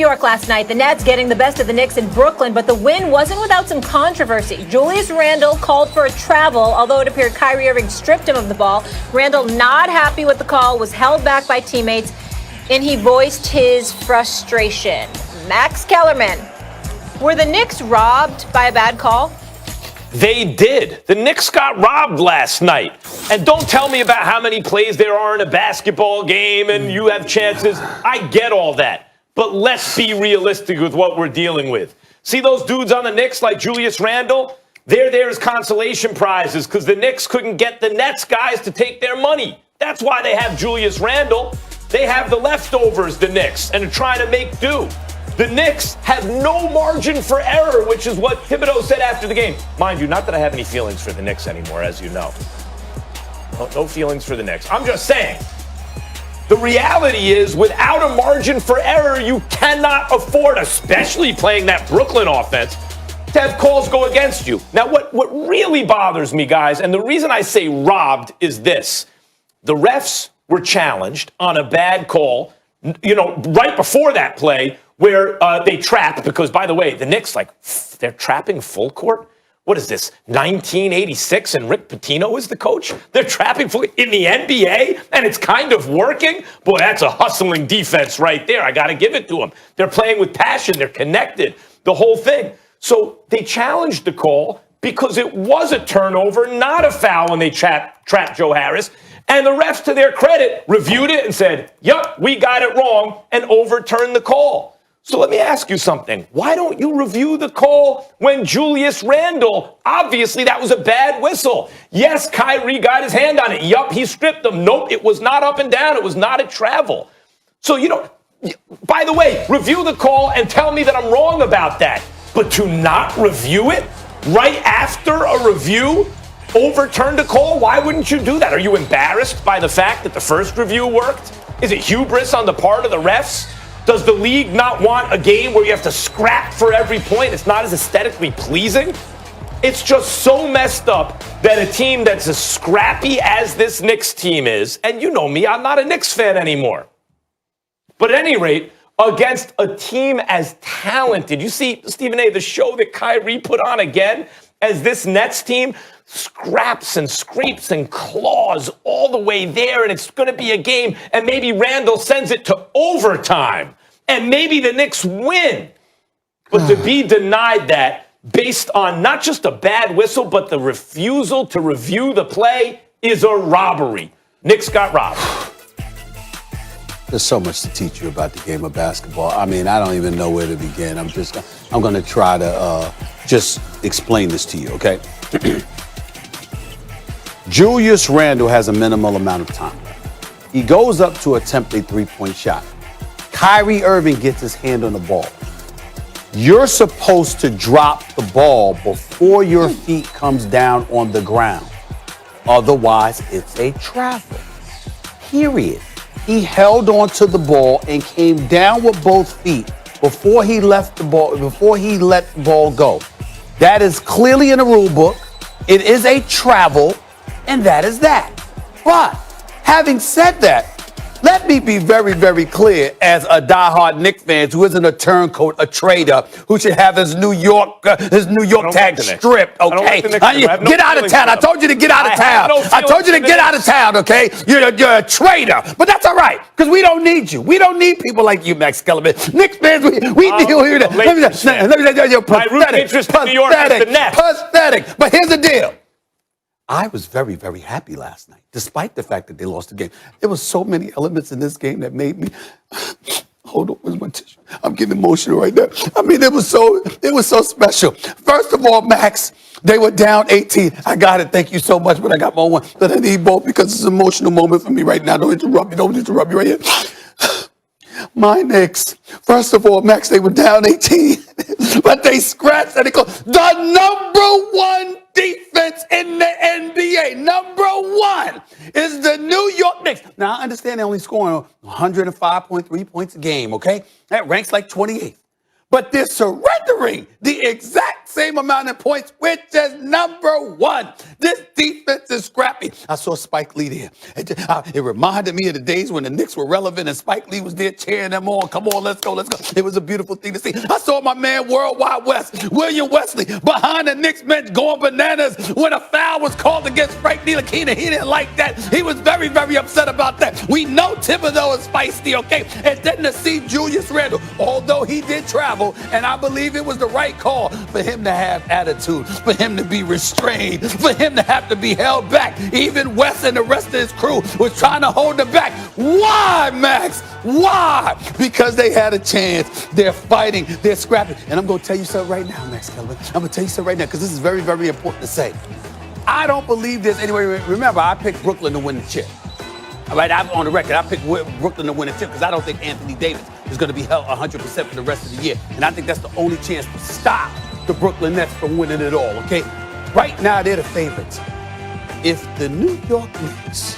York last night. The Nets getting the best of the Knicks in Brooklyn, but the win wasn't without some controversy. Julius Randle called for a travel, although it appeared Kyrie Irving stripped him of the ball. Randle, not happy with the call, was held back by teammates, and he voiced his frustration. Max Kellerman, were the Knicks robbed by a bad call? They did. The Knicks got robbed last night. And don't tell me about how many plays there are in a basketball game and you have chances. I get all that. But let's be realistic with what we're dealing with. See those dudes on the Knicks like Julius Randle? They're there as consolation prizes because the Knicks couldn't get the Nets guys to take their money. That's why they have Julius Randle. They have the leftovers, the Knicks, and are trying to make do. The Knicks have no margin for error, which is what Thibodeau said after the game. Mind you, not that I have any feelings for the Knicks anymore, as you know. No feelings for the Knicks. I'm just saying, the reality is, without a margin for error, you cannot afford, especially playing that Brooklyn offense, to have calls go against you. Now, what really bothers me, guys, and the reason I say robbed is this. The refs were challenged on a bad call, right before that play, where they trapped, because, by the way, the Knicks, they're trapping full court? What is this, 1986, and Rick Pitino is the coach? They're trapping full in the NBA, and it's kind of working? Boy, that's a hustling defense right there. I got to give it to them. They're playing with passion. They're connected, the whole thing. So they challenged the call because it was a turnover, not a foul when they trapped Joe Harris. And the refs, to their credit, reviewed it and said, yup, we got it wrong, and overturned the call. So let me ask you something. Why don't you review the call when Julius Randle, obviously that was a bad whistle. Yes, Kyrie got his hand on it. Yup, he stripped him. Nope, it was not up and down. It was not a travel. So, by the way, review the call and tell me that I'm wrong about that. But to not review it right after a review, overturned a call, why wouldn't you do that? Are you embarrassed by the fact that the first review worked? Is it hubris on the part of the refs? Does the league not want a game where you have to scrap for every point? It's not as aesthetically pleasing. It's just so messed up that a team that's as scrappy as this Knicks team is, and you know me, I'm not a Knicks fan anymore. But at any rate, against a team as talented, you see, Stephen A., the show that Kyrie put on again, as this Nets team scraps and scrapes and claws all the way there, and it's going to be a game, and maybe Randle sends it to overtime, and maybe the Knicks win. But to be denied that based on not just a bad whistle, but the refusal to review the play is a robbery. Knicks got robbed. There's so much to teach you about the game of basketball. I mean, I don't even know where to begin. I'm going to try to just explain this to you, okay? Julius Randle has a minimal amount of time. He goes up to attempt a three-point shot. Kyrie Irving gets his hand on the ball. You're supposed to drop the ball before your feet comes down on the ground. Otherwise, it's a travel. Period. He held on to the ball and came down with both feet before he let the ball go. That is clearly in the rule book. It is a travel, and that is that. But having said that, let me be very, very clear as a diehard Knicks fan who isn't a turncoat, a trader, who should have his New York tag stripped, okay? Get out of town. I told you to get out of town. I told you to get out of town, okay? You're a traitor. But that's all right, because we don't need you. We don't need people like you, Max Kellerman. Knicks fans, we deal here. Let me tell you, pathetic. But here's the deal. I was very, very happy last night, despite the fact that they lost the game. There were so many elements in this game that made me. Hold on, where's my tissue? I'm getting emotional right now. I mean, it was so special. First of all, Max, they were down 18. I got it. Thank you so much, but I got my one. But I need both because it's an emotional moment for me right now. Don't interrupt me right here. My Knicks. First of all, Max, they were down 18, but they scratched and they called the number one defense in the NBA. Number one is the New York Knicks. Now, I understand they're only scoring 105.3 points a game, okay? That ranks like 28th. But they're surrendering the exact same amount of points, which is number one. This defense is scrappy. I saw Spike Lee there. It reminded me of the days when the Knicks were relevant and Spike Lee was there cheering them on. Come on, let's go, let's go. It was a beautiful thing to see. I saw my man Worldwide West, William Wesley, behind the Knicks bench going bananas when a foul was called against Frank Ntilikina. He didn't like that. He was very, very upset about that. We know Thibodeau is feisty, okay? And then to see Julius Randle, although he did travel, and I believe it was the right call for him to have attitude, for him to be restrained, for him to have to be held back. Even Wes and the rest of his crew was trying to hold him back. Why, Max? Why? Because they had a chance. They're fighting. They're scrapping. And I'm going to tell you something right now, Max Kellerman. I'm going to tell you something right now because this is very, very important to say. I don't believe this anyway. Remember, I picked Brooklyn to win the chip. All right, I'm on the record. I picked Brooklyn to win the chip because I don't think Anthony Davis is going to be held 100% for the rest of the year. And I think that's the only chance to stop the Brooklyn Nets from winning it all, okay? Right now, they're the favorites. If the New York Knicks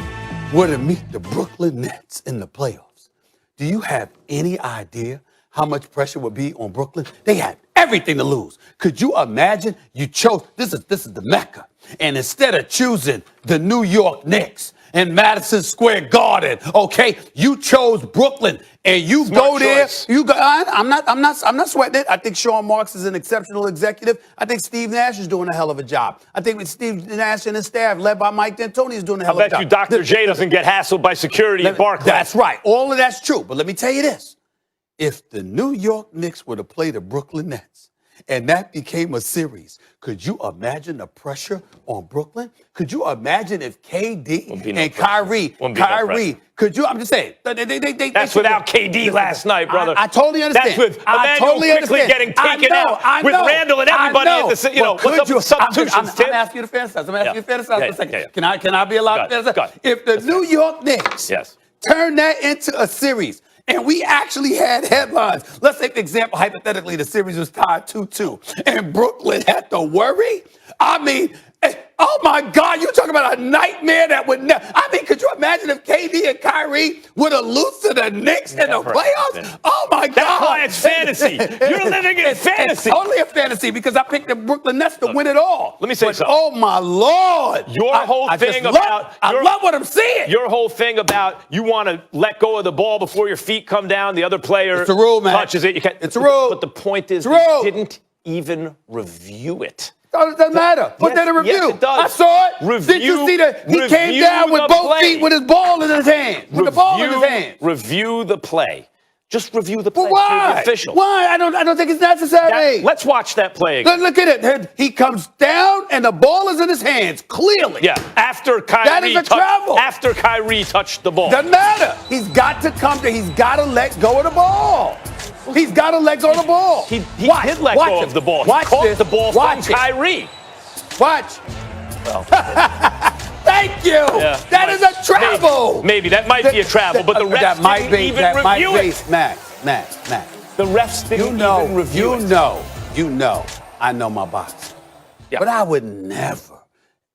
were to meet the Brooklyn Nets in the playoffs, do you have any idea how much pressure would be on Brooklyn? They had everything to lose. Could you imagine you chose, this is the Mecca, and instead of choosing the New York Knicks in Madison Square Garden, okay, you chose Brooklyn, and you Smart go there. choice. You go. I'm not sweating it. I think Sean Marks is an exceptional executive. I think Steve Nash is doing a hell of a job. I think with Steve Nash and his staff, led by Mike D'Antoni, is doing a hell of a job. I bet you Dr. J doesn't get hassled by security at Barclays. That's right. All of that's true. But let me tell you this. If the New York Knicks were to play the Brooklyn Nets, and that became a series, could you imagine the pressure on Brooklyn? Could you imagine if KD and Kyrie, could you, I'm just saying. That's without KD last night, brother. I totally understand. That's with Emmanuel totally quickly understand. getting taken out with Randall and everybody at the, what's up with substitutions, Tim? I'm asking you to fantasize. I'm asking you to fantasize for a second. Yeah. Can I be allowed to fantasize? If the New York Knicks turn that into a series, and we actually had headlines. Let's take the example, hypothetically, the series was tied 2-2, and Brooklyn had to worry. I mean, oh my God, you're talking about a nightmare that would never. I mean, could you imagine if KD and Kyrie would have lost to the Knicks in the playoffs? Oh my God. That's why it's fantasy. You're living in fantasy. It's totally a fantasy because I picked the Brooklyn Nets to win it all. Let me say something. Oh my Lord. I love what I'm seeing. Your whole thing about you want to let go of the ball before your feet come down, the other player touches it. It's a rule. But the point is, they didn't even review it. It doesn't matter. Put that in review. Yes, it does. I saw it. Did you see that? He came down with both feet with his ball in his hand. With the ball in his hand. Review the play. Just review the play. But why? The official. Why? I don't think it's necessary. Let's watch that play again. Look at it. He comes down and the ball is in his hands. Clearly. Yeah. After Kyrie touched the ball. Doesn't matter. He's got to come to. He's got to let go of the ball. He's got to let go of the ball. He did let go of the ball. He caught the ball from Kyrie. Watch. Thank you. Yeah, that is a travel. Maybe that might be a travel, but the refs didn't even review it. Max. The refs didn't even review it. You know, I know my boxing. Yeah. But I would never,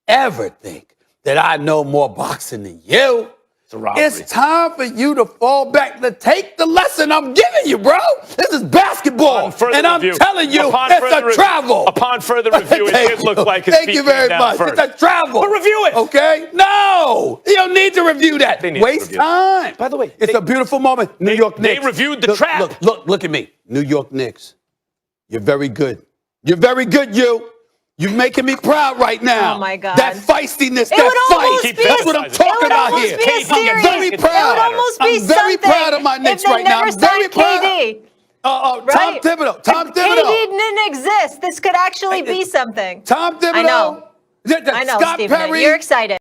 ever think that I know more boxing than you. It's a robbery. It's time for you to fall back, to take the lesson I'm giving you, bro. This is basketball, and I'm telling you, it's a travel. Upon further review, it did look like his Thank you very much. First. It's a travel. But review it. Okay? No. You don't need to review that. Waste time. By the way, it's a beautiful moment. New York Knicks. They reviewed the trap. Look at me. New York Knicks. You're very good. You're very good, you. You're making me proud right now. Oh, my God. That feistiness, that fight. That's what I'm talking about here. I'm very proud. It would almost be I'm very proud of my Knicks right now. I'm very proud. KD. Tom Thibodeau. If KD didn't exist, this could actually be something. Tom Thibodeau. I know. Scott Stephen. Perry. You're excited.